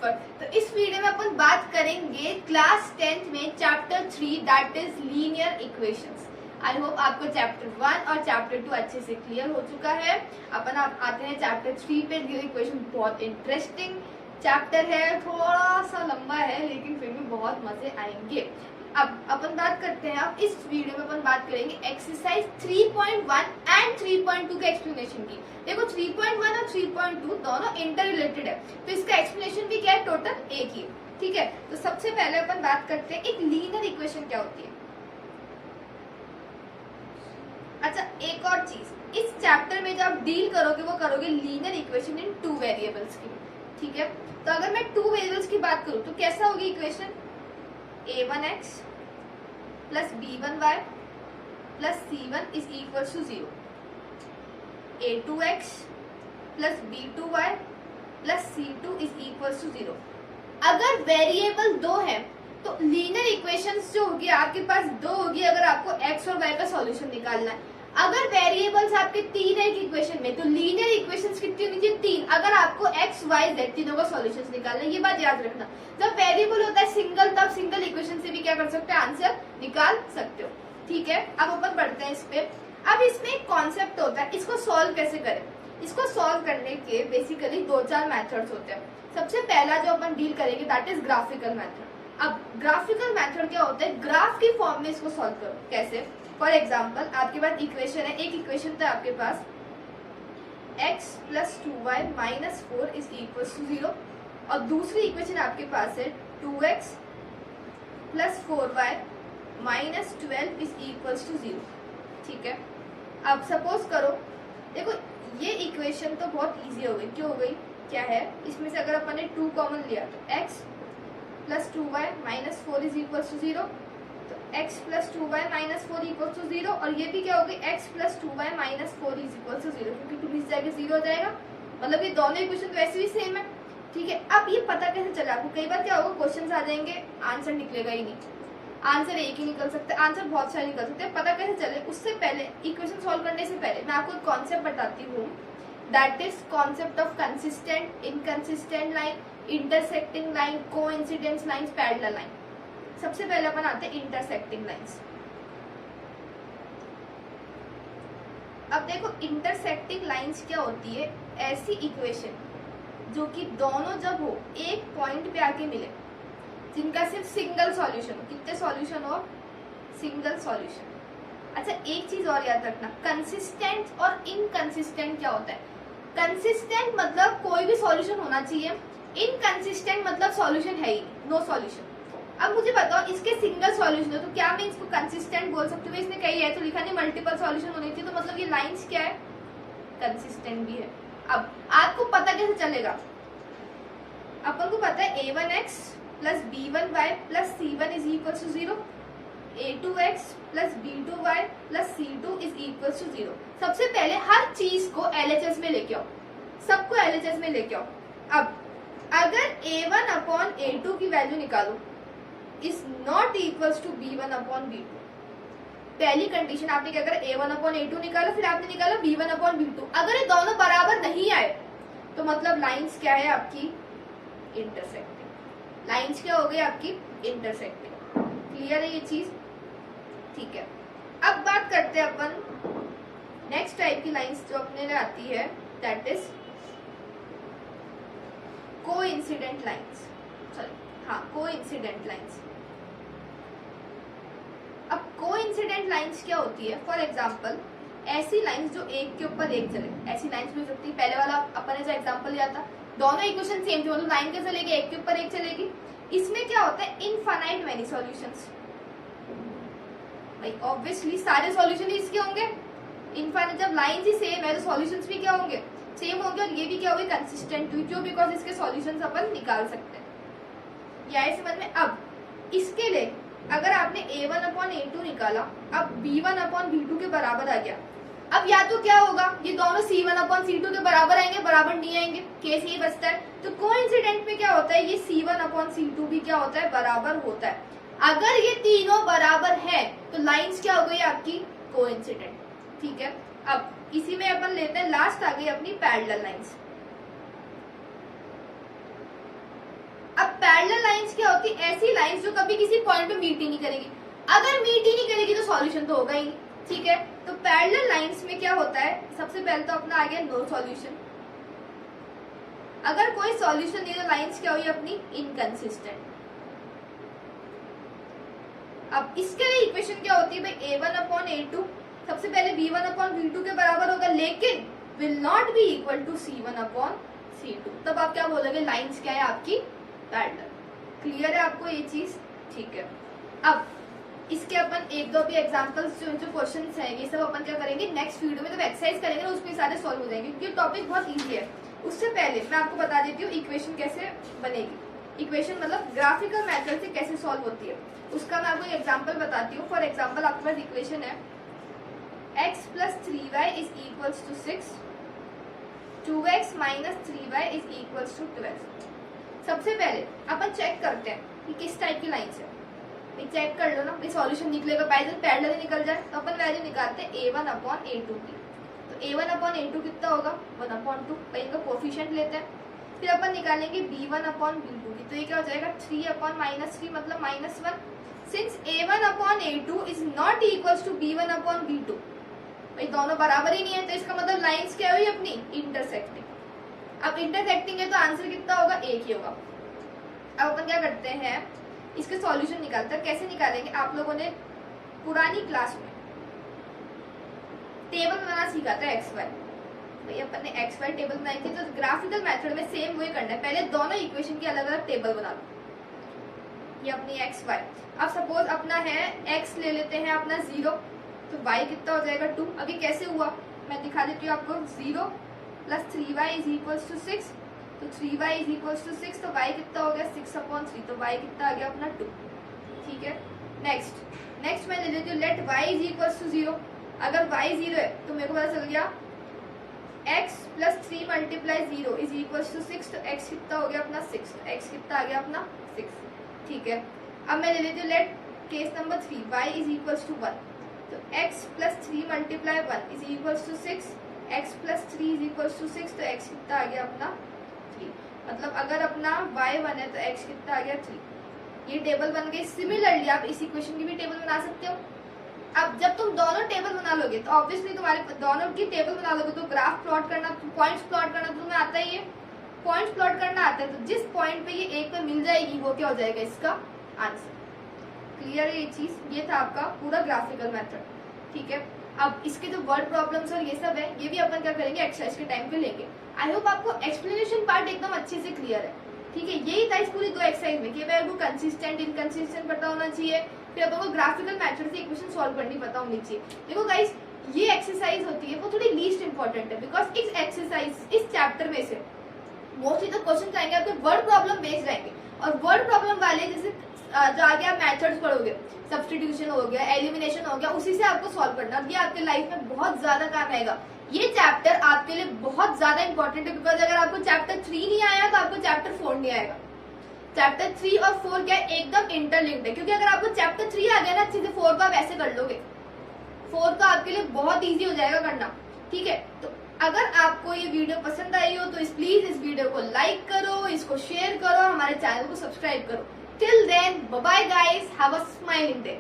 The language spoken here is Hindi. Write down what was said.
गुड। तो इस वीडियो में अपन बात करेंगे क्लास 10th में chapter 3 that is linear equations. I hope आपको चैप्टर 1 और चैप्टर 2 अच्छे से क्लियर हो चुका है। अपन आप आते हैं चैप्टर 3 पे। लीनियर इक्वेशन बहुत इंटरेस्टिंग चैप्टर है, थोड़ा सा लंबा है लेकिन फिर भी बहुत मजे आएंगे। अब अपन बात करते हैं, अब इस वीडियो में अपन बात करेंगे एक्सरसाइज 3.1 एंड 3.2 के एक्सप्लेनेशन की। देखो 3.1 और 3.2 दोनों इंटर रिलेटेड है, तो इसका एक्सप्लेनेशन भी क्या है, टोटल एक ही है। ठीक है, तो सबसे पहले अपन बात करते हैं एक लीनियर इक्वेशन क्या होती है। अच्छा, एक और चीज, इस चैप्टर में जब आप डील करोगे वो करोगे लीनियर इक्वेशन इन 2 वेरिएबल्स की। ठीक है, तो अगर मैं 2 वेरिएबल्स की बात करूं तो कैसा होगी equation, a1x plus b1y plus c1 is equal to 0, a2x plus b2y plus c2 is equal to 0। अगर वेरिएबल 2 है तो लीनियर इक्वेशंस जो होगी आपके पास 2 होगी अगर आपको x और y का सॉल्यूशन निकालना है। अगर वेरिएबल्स आपके 3 है एक इक्वेशन में तो लीनियर इक्वेशंस कितनी होनी चाहिए, 3, अगर आपको x y z तीनों का सॉल्यूशन निकालना है। ये बात याद रखना, जब वेरिएबल होता है सिंगल तब सिंगल इक्वेशन से भी क्या कर सकते हो, आंसर निकाल सकते हो। ठीक है, अब अपन बढ़ते हैं इस पे। अब इसमें एक कॉन्सेप्ट होता है, इसको सॉल्व कैसे करें। इसको सॉल्व करने के बेसिकली 2-4 मेथड्स होते हैं। सबसे पहला जो अपन डील करेंगे दैट इज ग्राफिकल मेथड। अब ग्राफिकल मेथड क्या होता है, ग्राफ की फॉर्म में इसको सॉल्व करो। कैसे, फॉर एग्जाम्पल आपके पास इक्वेशन है, एक इक्वेशन था आपके पास x plus 2y minus 4 is equal to 0 और दूसरी इक्वेशन आपके पास है 2x plus 4y minus 12 is equal to 0। ठीक है, अब सपोज करो, देखो ये इक्वेशन तो बहुत इजी हो गई। क्यों हो गई, क्या है, इसमें से अगर अपन ने 2 कॉमन लिया तो x plus 2y minus 4 is equal to 0, तो x plus 2y minus 4 equal to 0 और ये भी क्या होगी, x plus 2y minus 4 is equal to 0, क्योंकि 2 नीचे जाके 0 हो जाएगा। मतलब ये दोनों इक्वेशन तो वैसे भी सेम है। ठीक है, अब ये पता कैसे चला आपको, कई बार क्या होगा क्वेश्चन आ जाएंगे आंसर निकलेगा ही नहीं, आंसर एक ही निकल सकता है, आंसर बहुत सारे निकल सकते हैं। पता कैसे चले, उससे पहले इक्वेशन सॉल्व करने से पहले मैं आपको एक कॉन्सेप्ट बताती हूँ, that is concept of consistent, inconsistent line, intersecting line, coincidence lines, parallel line. सबसे पहले अपन आते हैं इंटरसेक्टिंग लाइंस। अब देखो इंटरसेक्टिंग लाइंस क्या होती है, ऐसी इक्वेशन जो कि दोनों जब हो एक पॉइंट पे आके मिले, जिनका सिर्फ सिंगल सॉल्यूशन हो। कितने सॉल्यूशन हो, सिंगल सॉल्यूशन। अच्छा, एक चीज और याद रखना, कंसिस्टेंट और इनकंसिस्टेंट क्या होता है। कंसिस्टेंट मतलब कोई भी सॉल्यूशन होना चाहिए, इनकंसिस्टेंट मतलब सॉल्यूशन है ही, नो सॉल्यूशन। अब मुझे बताओ इसके सिंगल सॉल्यूशन हो तो क्या मैं इसको कंसिस्टेंट बोल सकती हूँ, इसने कही है तो लिखा नहीं मल्टीपल सॉल्यूशन होनी चाहिए, तो मतलब ये लाइंस क्या है, कंसिस्टेंट भी है। अब आपको पता कैसे चलेगा, अपन को पता है a1x plus b1y plus c1 is equal to 0, a2x plus b2y plus c2 is equal to 0। सबसे पहले हर चीज को LHS में लेके आओ, सबको LHS में लेके आओ। अब अगर a1 अपॉन a2 की वैल्यू निकालो is not equals to b1 upon b2। पहली कंडीशन आपने क्या करा, a1 अपॉन a2 निकाला, फिर आपने निकाला b1 अपॉन b2। अगर ये दोनों बराबर नहीं आए तो मतलब लाइंस क्या है आपकी, इंटरसेक्टिंग। लाइंस क्या हो गई आपकी, इंटरसेक्टिंग। क्लियर है ये चीज। ठीक है, अब बात करते हैं अपन नेक्स्ट टाइप की लाइंस जो अपने लिए आती है, that is coincident lines. Sorry, हाँ, कोइंसिडेंट लाइंस। अब कोइंसिडेंट लाइंस क्या होती है, फॉर एग्जांपल ऐसी लाइंस जो एक के ऊपर एक चले, ऐसी लाइंस भी हो सकती है। पहले वाला अपन ने जो एग्जांपल लिया था दोनों इक्वेशन सेम थे, मतलब लाइन कैसे चलेगी, एक के ऊपर एक चलेगी। इसमें क्या होता है, इनफाइनाइट मेनी सॉल्यूशंस। भाई ऑब्वियसली सारे सॉल्यूशन ही इसके होंगे, इनफाइनाइट। जब लाइंस ही सेम है तो सॉल्यूशंस भी क्या होंगे, सेम होंगे, और ये भी क्या होगी, कंसिस्टेंट हुई। क्यों, बिकॉज इसके सॉल्यूशंस अपन निकाल सकते हैं। या इस समझ में। अब इसके लिए अगर आपने a1 अपॉन a2 निकाला, अब b1 अपॉन b2 के बराबर आ गया। अब या तो क्या होगा, ये दोनों c1 अपॉन c2 के बराबर आएंगे, बराबर नहीं आएंगे, केस ये बचता है। तो कोइंसिडेंट में क्या होता है, ये c1 अपॉन c2 भी क्या होता है, बराबर होता है। अगर ये तीनों बराबर है तो लाइंस क्या हो गई आपकी, कोइंसिडेंट। ठीक है, अब इसी में अपन लेते हैं लास्ट आ गई अपनी पैरेलल लाइंस। पैरेलल लाइंस क्या होती है? ऐसी लाइंस जो कभी किसी पॉइंट पे मीट ही नहीं करेगी। अगर मीट ही नहीं करेगी तो सॉल्यूशन तो होगा ही नहीं, ठीक है। तो पैरेलल लाइंस में क्या होता है, सबसे पहले तो अपना आ गया नो सॉल्यूशन। अगर कोई सॉल्यूशन नहीं तो लाइंस क्या हुई अपनी? इनकंसिस्टेंट। अब इसके लिए इक्वेशन क्या होती है भाई? a1/a2 सबसे पहले b1/v2 के बराबर होगा, लेकिन will not be equal to c1/c2। तब आप क्या बोलोगे? लाइंस क्या है आपकी? पैरेलल। क्लियर है आपको ये चीज? ठीक है। अब इसके अपन एक दो भी एग्जांपल्स जो क्वेश्चंस हैं ये सब अपन क्या करेंगे नेक्स्ट वीडियो में, जब एक्सरसाइज करेंगे ना उसमें सारे सॉल्व हो जाएंगे, क्योंकि टॉपिक बहुत इजी है। उससे पहले मैं आपको बता देती हूँ इक्वेशन कैसे बनेगी। इक्वेशन मतलब ग्राफिकल मेथड से कैसे सॉल्व होती है, उसका मैं आपको एक एग्जांपल बताती हूँ। फॉर एग्जांपल आपके पास इक्वेशन है x + 3y = 6, 2x - 3y = 12। सबसे पहले अपन चेक करते हैं कि किस टाइप की लाइंस है। चेक कर लो ना, सॉल्यूशन निकलेगा, पैरेलल ही निकल जाए तो अपन वैल्यू निकालते हैं a1/a2 की। तो a1/a2 कितना होगा? 1/2। भाई इनका कोफिशिएंट लेते हैं। फिर अपन निकालेंगे b1/b2 की, तो ये क्या हो जाएगा? 3/-3 मतलब -1। Since a1/a2 is not equal to b1/b2, भाई दोनों बराबर ही नहीं है, तो इसका मतलब लाइंस क्या हुई अपनी? इंटरसेक्टिंग। अब इंटरसेक्टिंग है तो आंसर कितना होगा? एक ही होगा। अब अपन क्या करते हैं, इसके सॉल्यूशन निकालते हैं। कैसे निकालेंगे? आप लोगों ने पुरानी क्लास में टेबल बनाना सीखा था XY, भाई अपन ने XY टेबल बनाई थी, तो ग्राफिकल मेथड में सेम वही करना है। पहले दोनों इक्वेशन की अलग अलग टेबल बना लो। ये अपनी XY। अब सपोज अपना है x ले लेते हैं अपना 0, तो y कितना हो जाएगा? 2। अभी कैसे हुआ मैं दिखा देती हूँ आपको। 0 + 3y = 6, तो 3y = 6, तो y कितना हो गया? 6/3, तो y कितना आ गया अपना? 2। ठीक है। नेक्स्ट मैं ले लेती हूँ लेट y = 0। अगर y 0 है तो मेरे को पता चल गया x + 3 × 0 = 6, तो x कितना हो गया अपना? 6, तो x कितना आ गया अपना? 6। ठीक है। अब मैं ले लेती हूँ लेट केस नंबर 3 y = 1, तो x + 3 × 1 = 6, x + 3 = 6, तो x कितना आ गया अपना? 3। मतलब अगर अपना y 1 है तो x कितना आ गया? 3। ये टेबल बन गई। सिमिलरली आप इस इक्वेशन की भी टेबल बना सकते हो। अब जब तुम दोनों टेबल बना लोगे तो ऑब्वियसली तुम्हारे दोनों की टेबल बना लोगे तो ग्राफ प्लॉट करना, पॉइंट्स प्लॉट करना तो तुम्हें आता ही है। पॉइंट्स प्लॉट करना आता है, तो जिस पॉइंट पे ये एक पे मिल जाएगी वो क्या हो जाएगा? इसका आंसर। क्लियर है ये चीज? ये था आपका पूरा ग्राफिकल मेथड। ठीक है। अब इसके जो वर्ड प्रॉब्लम्स और ये सब है ये भी अपन क्या करेंगे एक्सरसाइज के टाइम पे लेंगे। आई होप आपको एक्सप्लेनेशन पार्ट एकदम अच्छे से क्लियर है। ठीक है। यही था इस पूरी 2 एक्सरसाइज में कि आपको कंसिस्टेंट इनकंसिस्टेंट पता होना चाहिए, फिर अपन को ग्राफिकल मेथड से इक्वेशन सॉल्व करनी पता होनी चाहिए। देखो गाइस, ये एक्सरसाइज होती है वो थोड़ी लीस्ट इंपॉर्टेंट है, बिकॉज इस एक्सरसाइज इस चैप्टर में से मोस्टली तो क्वेश्चन आएंगे आपके वर्ड प्रॉब्लम बेस्ड रहेंगे, और वर्ड प्रॉब्लम वाले जैसे जो आगे आप मेथड्स पढ़ोगे, सब्स्टिट्यूशन हो गया, एलिमिनेशन हो गया, उसी से आपको सॉल्व करना, और ये आपके लाइफ में बहुत ज्यादा काम आएगा। ये चैप्टर आपके लिए बहुत ज्यादा इंपॉर्टेंट है, बिकॉज अगर आपको चैप्टर 3 नहीं आया तो आपको चैप्टर 4 नहीं आएगा। चैप्टर 3 और 4 क्या एकदम इंटरलिंक्ड है, क्योंकि अगर आपको चैप्टर 3 आ गया ना अच्छे से 4 को आप ऐसे कर लोगे, 4 तो आपके लिए बहुत इजी हो जाएगा करना। ठीक है। तो अगर आपको ये वीडियो पसंद आई हो तो प्लीज इस वीडियो को लाइक करो, इसको शेयर करो, हमारे चैनल को सब्सक्राइब करो। Till then bye bye guys, have a smiling day.